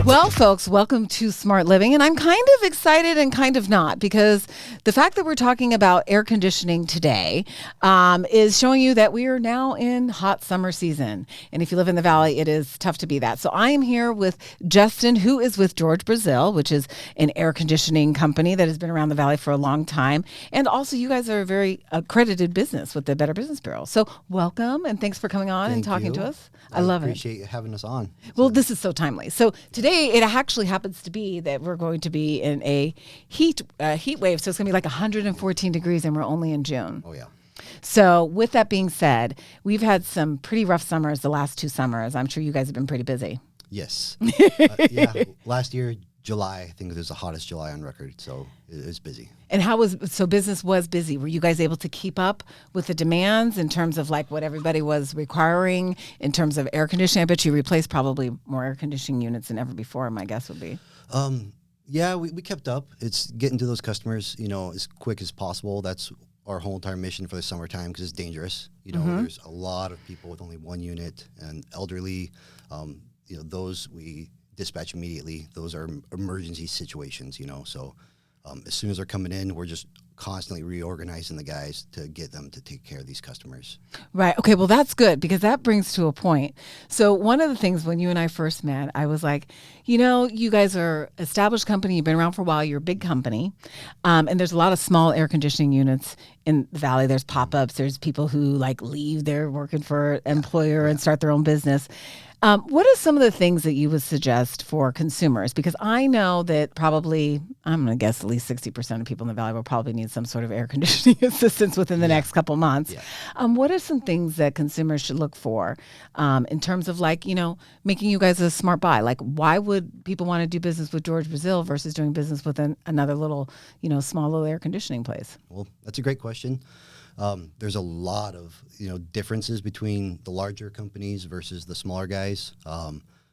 Well, folks, welcome to Smart Living. And I'm kind of excited and kind of not, because the fact that we're talking about air conditioning today is showing you that we are now in hot summer season. And if you live in the Valley, it is tough to be that. So I am here with Justin, who is with George Brazil, which is an air conditioning company that has been around the Valley for a long time. And also, you guys are a very accredited business with the Better Business Bureau. So welcome, and thanks for coming on and talking to us. I love it. I appreciate you having us on. Well, this is so timely. So today it actually happens to be that we're going to be in a heat wave. So it's going to be like 114 degrees, and we're only in June. Oh, yeah. So with that being said, we've had some pretty rough summers the last 2 summers. I'm sure you guys have been pretty busy. Yes. Yeah. Last year, July, I think it was the hottest July on record. So it was busy. And business was busy. Were you guys able to keep up with the demands in terms of like what everybody was requiring in terms of air conditioning? I bet you replaced probably more air conditioning units than ever before, my guess would be. Yeah, we kept up. It's getting to those customers, as quick as possible. That's our whole entire mission for the summertime, because it's dangerous. There's a lot of people with only one unit and elderly. Those we dispatch immediately. Those are emergency situations, So as soon as they're coming in, we're just constantly reorganizing the guys to get them to take care of these customers. Right. Okay. Well, that's good, because that brings to a point. So one of the things when you and I first met, I was like, you guys are an established company. You've been around for a while. You're a big company. And there's a lot of small air conditioning units in the Valley. There's pop-ups. There's people who like leave their working for an employer and start their own business. What are some of the things that you would suggest for consumers? Because I know that probably, I'm going to guess at least 60% of people in the Valley will probably need some sort of air conditioning assistance within the next couple months. Yeah. What are some things that consumers should look for in terms of like, making you guys a smart buy? Like, why would people want to do business with George Brazil versus doing business with another little, small little air conditioning place? Well, that's a great question. There's a lot of differences between the larger companies versus the smaller guys.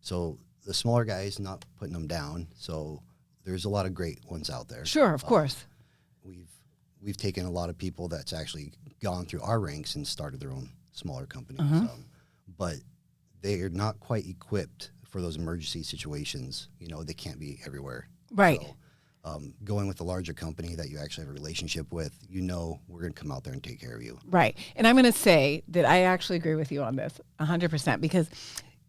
So the smaller guys, not putting them down. So there's a lot of great ones out there. Sure, of course. We've taken a lot of people that's actually gone through our ranks and started their own smaller companies. But they are not quite equipped for those emergency situations. They can't be everywhere. Right. So, going with a larger company that you actually have a relationship with, we're going to come out there and take care of you. Right. And I'm going to say that I actually agree with you on this 100%, because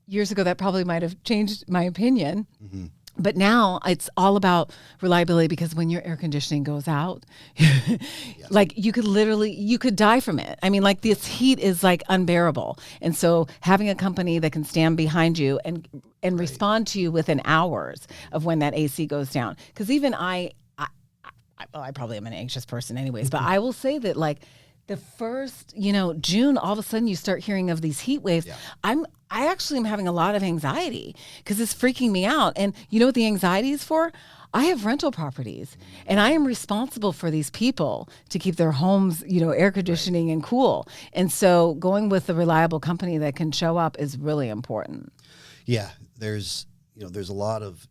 years ago that probably might have changed my opinion. Mm-hmm. But now it's all about reliability, because when your air conditioning goes out, like you could die from it. I mean, like this heat is like unbearable. And so having a company that can stand behind you and respond to you within hours of when that AC goes down. Because even I probably am an anxious person anyways, but I will say that like the first, June, all of a sudden you start hearing of these heat waves. Yeah. I actually am having a lot of anxiety because it's freaking me out. And you know what the anxiety is for? I have rental properties and I am responsible for these people to keep their homes, air conditioning and cool. And so going with a reliable company that can show up is really important. Yeah, there's a lot of,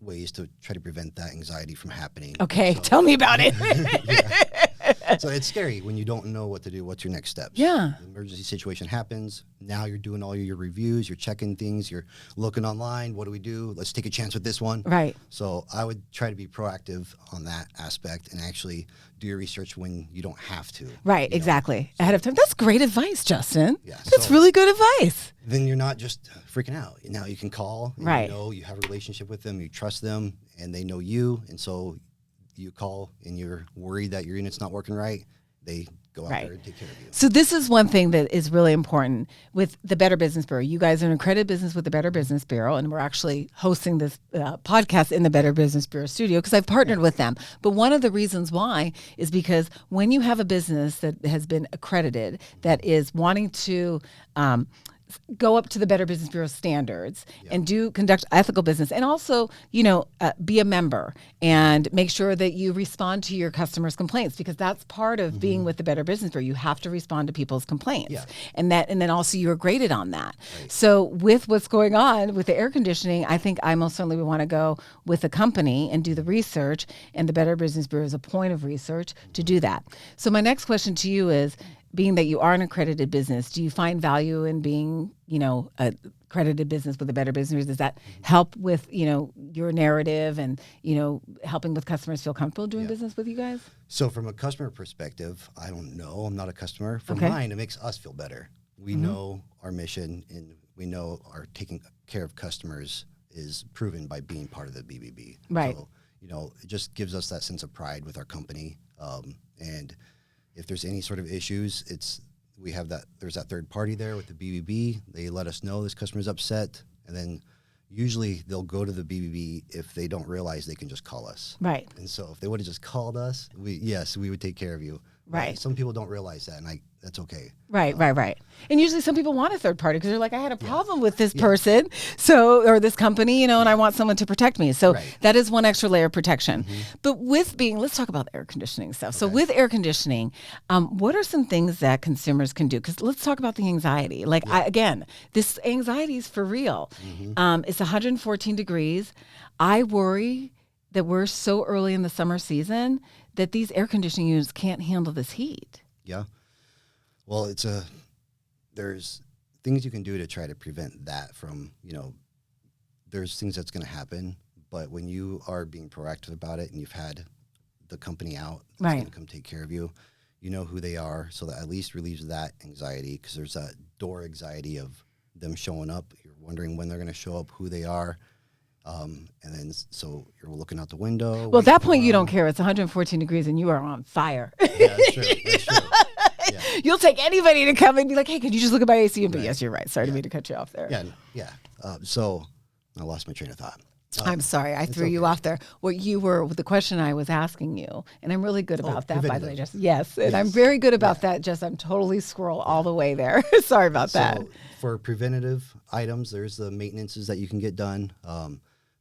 ways to try to prevent that anxiety from happening. Okay, tell me about it. So it's scary when you don't know what to do. What's your next steps? Yeah. The emergency situation happens. Now you're doing all your reviews. You're checking things. You're looking online. What do we do? Let's take a chance with this one. Right. So I would try to be proactive on that aspect and actually do your research when you don't have to. Right, exactly. Ahead of time. That's great advice, Justin. Yeah. That's really good advice. Then you're not just freaking out. Now you can call. And right. You have a relationship with them. You trust them, and they know you. And so you call and you're worried that your unit's not working right, they go out there and take care of you. So this is one thing that is really important with the Better Business Bureau. You guys are an accredited business with the Better Business Bureau, and we're actually hosting this podcast in the Better Business Bureau studio because I've partnered with them. But one of the reasons why is because when you have a business that has been accredited, that is wanting to go up to the Better Business Bureau standards and conduct ethical business, and also, you know, be a member and make sure that you respond to your customers' complaints, because that's part of being with the Better Business Bureau. You have to respond to people's complaints, and then also you're graded on that. Right. So with what's going on with the air conditioning, I think I most certainly would want to go with a company and do the research, and the Better Business Bureau is a point of research to do that. So my next question to you is, being that you are an accredited business, do you find value in being, you know, a accredited business with a Better Business? Does that help with, you know, your narrative and, you know, helping with customers feel comfortable doing business with you guys? So from a customer perspective, I don't know. I'm not a customer. From mine, it makes us feel better. We know our mission, and we know our taking care of customers is proven by being part of the BBB. Right. So, you know, it just gives us that sense of pride with our company. And if there's any sort of issues, there's that third party there with the BBB. They let us know this customer's upset, and then usually they'll go to the BBB if they don't realize they can just call us. Right. And so if they would have just called us, we would take care of you. Right. Some people don't realize that, and that's okay. Right. And usually some people want a third party because they're like, I had a problem with this person, or this company, you know, and I want someone to protect me. So that is one extra layer of protection. But let's talk about air conditioning stuff. So with air conditioning, what are some things that consumers can do? Because let's talk about the anxiety. Like, again, this anxiety is for real. It's 114 degrees. I worry that we're so early in the summer season that these air conditioning units can't handle this heat. Yeah. Well, there's things you can do to try to prevent that from, you know, there's things that's going to happen, but when you are being proactive about it and you've had the company out that's going to come take care of you, you know who they are, so that at least relieves that anxiety, because there's that door anxiety of them showing up. You're wondering when they're going to show up, who they are. And then, so you're looking out the window. Well, at that point, you don't care. It's 114 degrees and you are on fire. Yeah, that's true. That's true. Yeah. You'll take anybody to come and be like, hey, could you just look at my AC? But yes, you're right. Sorry to me to cut you off there. Yeah. So I lost my train of thought. I'm sorry. I threw you off there. The question I was asking you, and I'm really good about that, by the way, Jess. Yes. And I'm very good about that, Jess. I'm totally squirrel all the way there. Sorry about that. For preventative items, there's the maintenances that you can get done.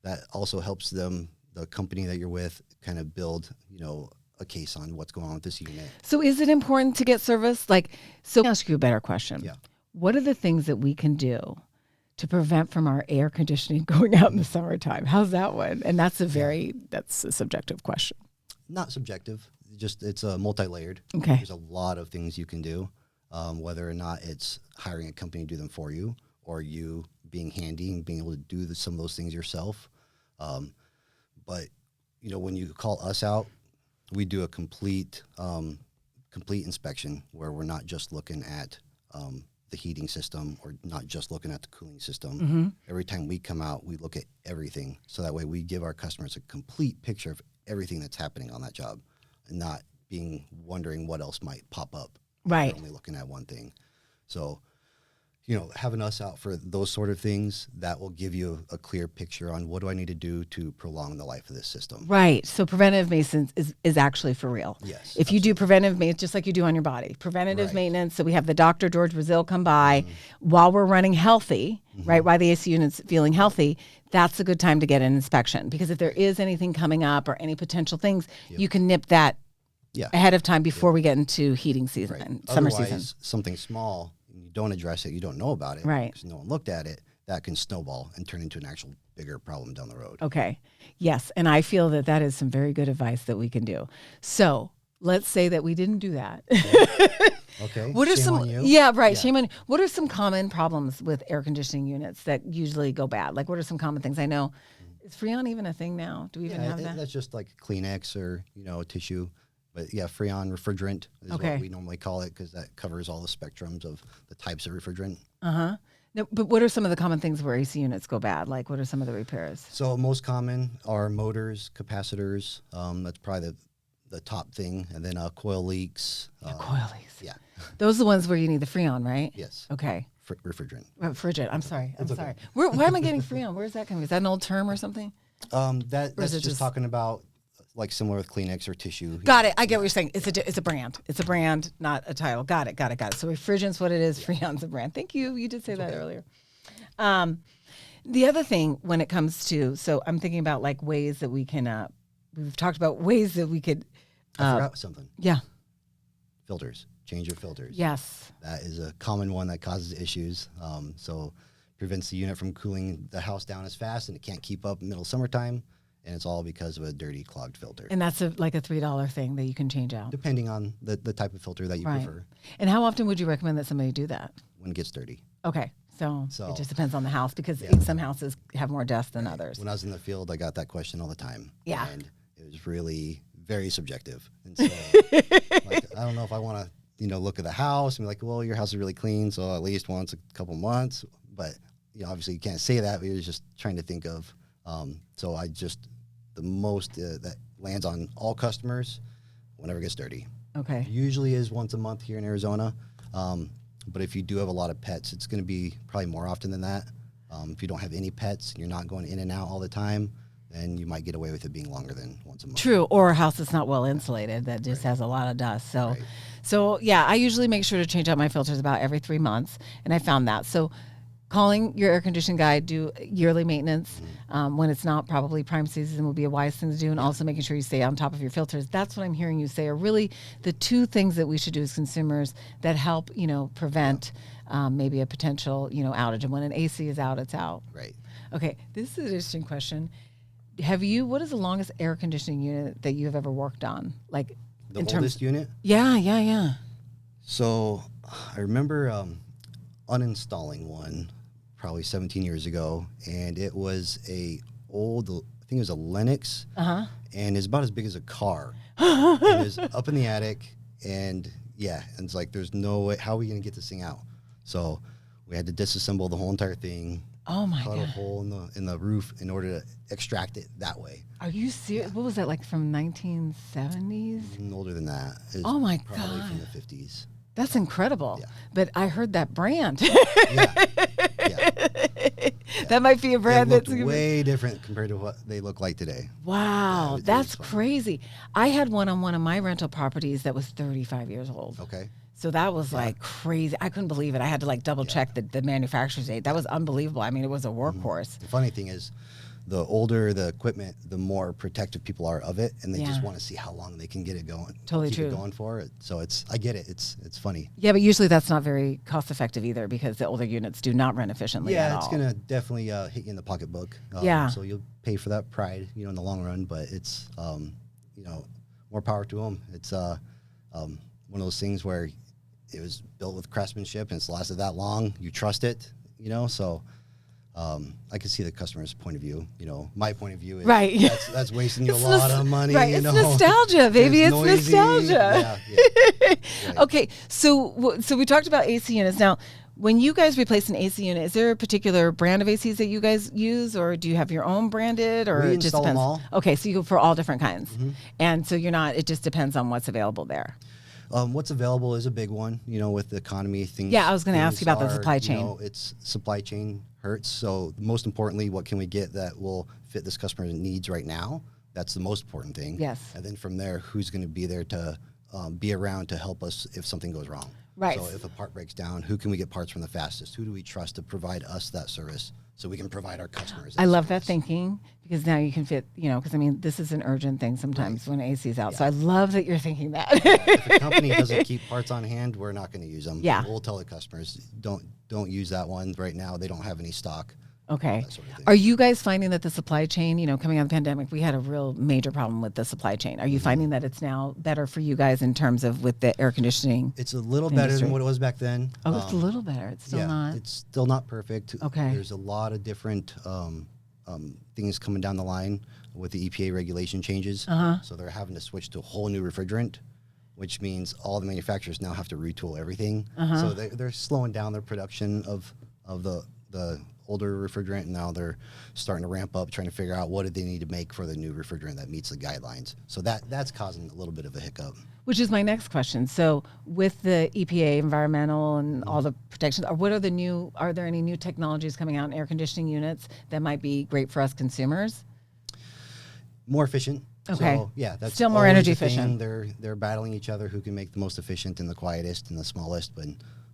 That also helps the company that you're with, kind of build, you know, a case on what's going on with this unit. So is it important to get service? Let me ask you a better question. Yeah. What are the things that we can do to prevent from our air conditioning going out in the summertime? How's that one? And that's a subjective question. Not subjective. It's multi-layered. Okay. There's a lot of things you can do, whether or not it's hiring a company to do them for you, or you being handy and being able to do some of those things yourself. But, you know, when you call us out, we do a complete inspection where we're not just looking at the heating system, or not just looking at the cooling system. Every time we come out, we look at everything. So that way we give our customers a complete picture of everything that's happening on that job, and not wondering what else might pop up. Right. Only looking at one thing. So, you know, having us out for those sort of things, that will give you a clear picture on what do I need to do to prolong the life of this system. Right. So preventive maintenance is actually for real. Yes. If you do preventive maintenance, just like you do on your body, preventative maintenance. So we have the Dr. George Brazil come by while we're running healthy, right? While the AC unit's feeling healthy, that's a good time to get an inspection, because if there is anything coming up or any potential things, you can nip that ahead of time before we get into heating season and summer season. Something small, you don't address it, you don't know about it, right? Because no one looked at it, that can snowball and turn into an actual bigger problem down the road. Okay. Yes. And I feel that is some very good advice that we can do. So let's say that we didn't do that. Okay. What are Shame some? on you. Yeah, right. Yeah. Shame on you. What are some common problems with air conditioning units that usually go bad? Like, what are some common things? I know, is Freon even a thing now? Do we even have that? That's just like Kleenex or, you know, tissue. But yeah, Freon refrigerant is what we normally call it, because that covers all the spectrums of the types of refrigerant. No, but what are some of the common things where AC units go bad? Like, what are some of the repairs? So most common are motors, capacitors. That's probably the top thing. And then coil leaks. Coil leaks. Yeah. Those are the ones where you need the Freon, right? Yes. Okay. Refrigerant. Refrigerant. I'm sorry. Why am I getting Freon? Where is that coming from? Is that an old term or something? That's just talking about like similar with Kleenex or tissue. Got it. I get what you're saying. It's a brand. It's a brand, not a title. Got it. So refrigerant's what it is. Freon's a brand. Thank you. You did say that earlier. The other thing when it comes to, so I'm thinking about like ways that we can, we've talked about ways that we could. I forgot something. Yeah. Filters. Change your filters. Yes. That is a common one that causes issues. So prevents the unit from cooling the house down as fast, and it can't keep up in the middle of summertime. And it's all because of a dirty, clogged filter. And that's like a $3 thing that you can change out. Depending on the type of filter that you prefer. And how often would you recommend that somebody do that? When it gets dirty. Okay. So it just depends on the house because some houses have more dust than others. When I was in the field, I got that question all the time. Yeah. And it was really very subjective. And so like, I don't know if I want to, look at the house and be like, well, your house is really clean, so at least once a couple months. But, obviously you can't say that. But you're just trying to think of, so I just, the most that lands on all customers whenever it gets dirty. Okay. Usually is once a month here in Arizona. But if you do have a lot of pets, it's going to be probably more often than that. If you don't have any pets and you're not going in and out all the time, then you might get away with it being longer than once a month. True. Or a house that's not well insulated that just has a lot of dust. So yeah, I usually make sure to change out my filters about every 3 months. And I found that. So calling your air conditioning guy, do yearly maintenance when it's not probably prime season will be a wise thing to do. And also making sure you stay on top of your filters. That's what I'm hearing you say are really the two things that we should do as consumers that help, prevent maybe a potential, outage. And when an AC is out, it's out. Right. Okay. This is an interesting question. What is the longest air conditioning unit that you have ever worked on? Like the oldest unit? Yeah. So I remember uninstalling one probably 17 years ago, and it was I think it was a Lennox, and it's about as big as a car. And it was up in the attic, and it's like there's no way, how are we going to get this thing out? So we had to disassemble the whole entire thing. Oh my cut God. a hole in the roof in order to extract it that way. Are you serious? What was that, like from 1970s? Older than that. Oh my probably God. from the 50s. That's incredible. Yeah. But I heard that brand. Yeah. That might be a brand that's that's way different compared to what they look like today. Wow, Yeah, that's crazy. I had one on one of my rental properties that was 35 years old. Okay. So that was like crazy. I couldn't believe it. I had to like double check the manufacturer's date. That was unbelievable. I mean, it was a workhorse. The funny thing is, the older the equipment, the more protective people are of it, and they just want to see how long they can get it going. Totally keep true. It going for it. So I get it. It's funny. Yeah, but usually that's not very cost effective either because the older units do not run efficiently at all. Yeah, it's gonna definitely hit you in the pocketbook. So you'll pay for that pride, in the long run. But it's, more power to them. It's one of those things where it was built with craftsmanship and it's lasted that long. You trust it, so. I can see the customer's point of view. My point of view is that's wasting you a lot of money. Right, it's nostalgia, baby. It's noisy. nostalgia. Yeah. Right. Okay, so we talked about AC units. Now, when you guys replace an AC unit, is there a particular brand of ACs that you guys use, or do you have your own branded, or We it just install depends? them all. Okay, so you go for all different kinds, and so you're not. It just depends on what's available there. What's available is a big one, with the economy things. Yeah, I was going to ask you about the supply chain. It's supply chain hurts. So most importantly, what can we get that will fit this customer's needs right now? That's the most important thing. Yes. And then from there, who's going to be there to be around to help us if something goes wrong? Right. So if a part breaks down, who can we get parts from the fastest? Who do we trust to provide us that service so we can provide our customers that I love that service? thinking because now you can fit, because this is an urgent thing sometimes when AC is out. So I love that you're thinking that. If a company doesn't keep parts on hand, we're not going to use them. Yeah. We'll tell the customers, don't use that one right now. They don't have any stock. Okay. That sort of thing. Are you guys finding that the supply chain, coming out of the pandemic, we had a real major problem with the supply chain. Are you finding that it's now better for you guys in terms of with the air conditioning? It's a little better than what it was back then. Oh, it's a little better. It's still not. It's still not perfect. Okay. There's a lot of different things coming down the line with the EPA regulation changes. So they're having to switch to a whole new refrigerant, which means all the manufacturers now have to retool everything. So they're slowing down their production of the older refrigerant, and now they're starting to ramp up, trying to figure out what do they need to make for the new refrigerant that meets the guidelines. So that's causing a little bit of a hiccup. Which is my next question. So with the EPA environmental and all the protections, are there any new technologies coming out in air conditioning units that might be great for us consumers? More efficient. Okay. So yeah, that's still more always energy a thing. efficient. They're battling each other who can make the most efficient and the quietest and the smallest. But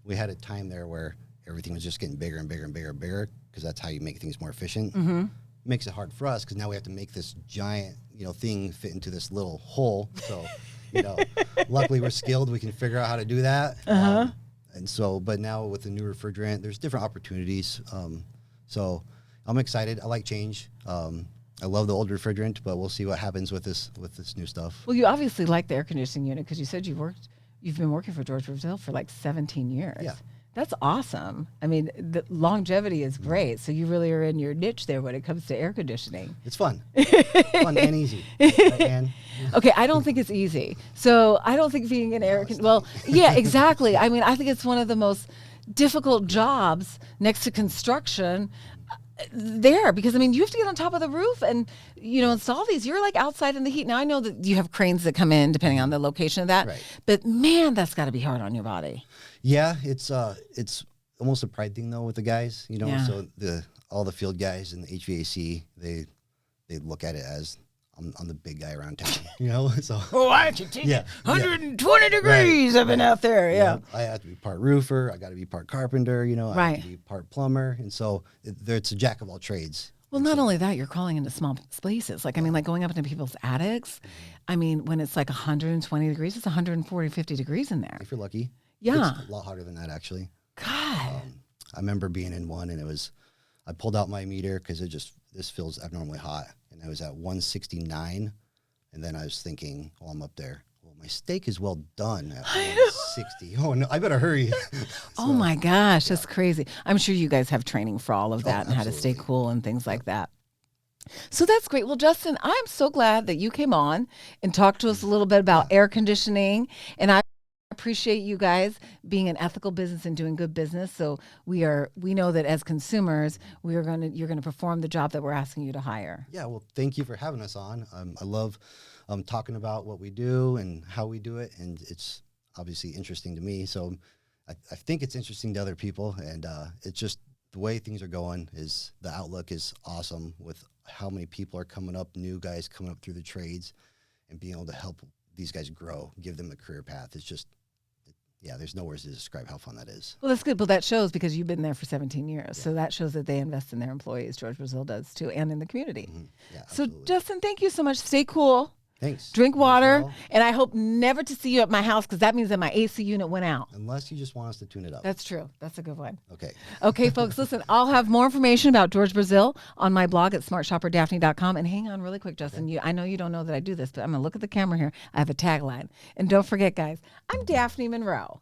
we had a time there where everything was just getting bigger and bigger and bigger and bigger, because that's how you make things more efficient. Mm-hmm. Makes it hard for us because now we have to make this giant, thing fit into this little hole. So, luckily we're skilled. We can figure out how to do that. And so, but now with the new refrigerant, there's different opportunities. So I'm excited. I like change. I love the old refrigerant, but we'll see what happens with this new stuff. Well, you obviously like the air conditioning unit because you said you've been working for George Brazil for like 17 years. Yeah. That's awesome. I mean, the longevity is great. So you really are in your niche there when it comes to air conditioning. It's fun. Fun and easy. Right, Ann? Okay, I don't think it's easy. So I don't think being an yeah, exactly. I mean, I think it's one of the most difficult jobs next to construction there, because I mean, you have to get on top of the roof and install these. You're like outside in the heat. Now I know that you have cranes that come in depending on the location of that, right. But man, that's got to be hard on your body. Yeah, it's almost a pride thing though with the guys, Yeah. So all the field guys and the HVAC, they look at it as I'm the big guy around town, so. Oh, why don't you take 120 degrees? Right. I've been out there. Yeah. I have to be part roofer. I got to be part carpenter, I have to be part plumber. And so it's a jack of all trades. Well, not only that, you're crawling into small spaces. Like, I mean, like going up into people's attics. I mean, when it's like 120 degrees, it's 140, 50 degrees in there. If you're lucky. Yeah. It's a lot hotter than that, actually. God. I remember being in one, and I pulled out my meter because this feels abnormally hot. And I was at 169. And then I was thinking, well, I'm up there. Well, my steak is well done at 160. Oh, no, I better hurry. Oh, my gosh. That's crazy. I'm sure you guys have training for all of that and how to stay cool and things like that. So that's great. Well, Justin, I'm so glad that you came on and talked to us a little bit about air conditioning. And I appreciate you guys being an ethical business and doing good business. So we know that as consumers, you're going to perform the job that we're asking you to hire. Yeah. Well, thank you for having us on. I love talking about what we do and how we do it. And it's obviously interesting to me. So I think it's interesting to other people. And it's just the way things are going is the outlook is awesome with how many people are coming up, new guys coming up through the trades and being able to help these guys grow, give them a career path. It's just, there's no words to describe how fun that is. Well, that's good. Well, that shows because you've been there for 17 years. Yeah. So that shows that they invest in their employees. George Brazil does too, and in the community. Mm-hmm. Yeah, so absolutely. Justin, thank you so much. Stay cool. Thanks. Drink water. Well. And I hope never to see you at my house because that means that my AC unit went out. Unless you just want us to tune it up. That's true. That's a good one. Okay. Okay, folks, listen, I'll have more information about George Brazil on my blog at smartshopperdaphne.com. And hang on really quick, Justin. Okay. I know you don't know that I do this, but I'm going to look at the camera here. I have a tagline. And don't forget, guys, I'm Daphne Monroe,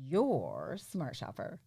your smart shopper.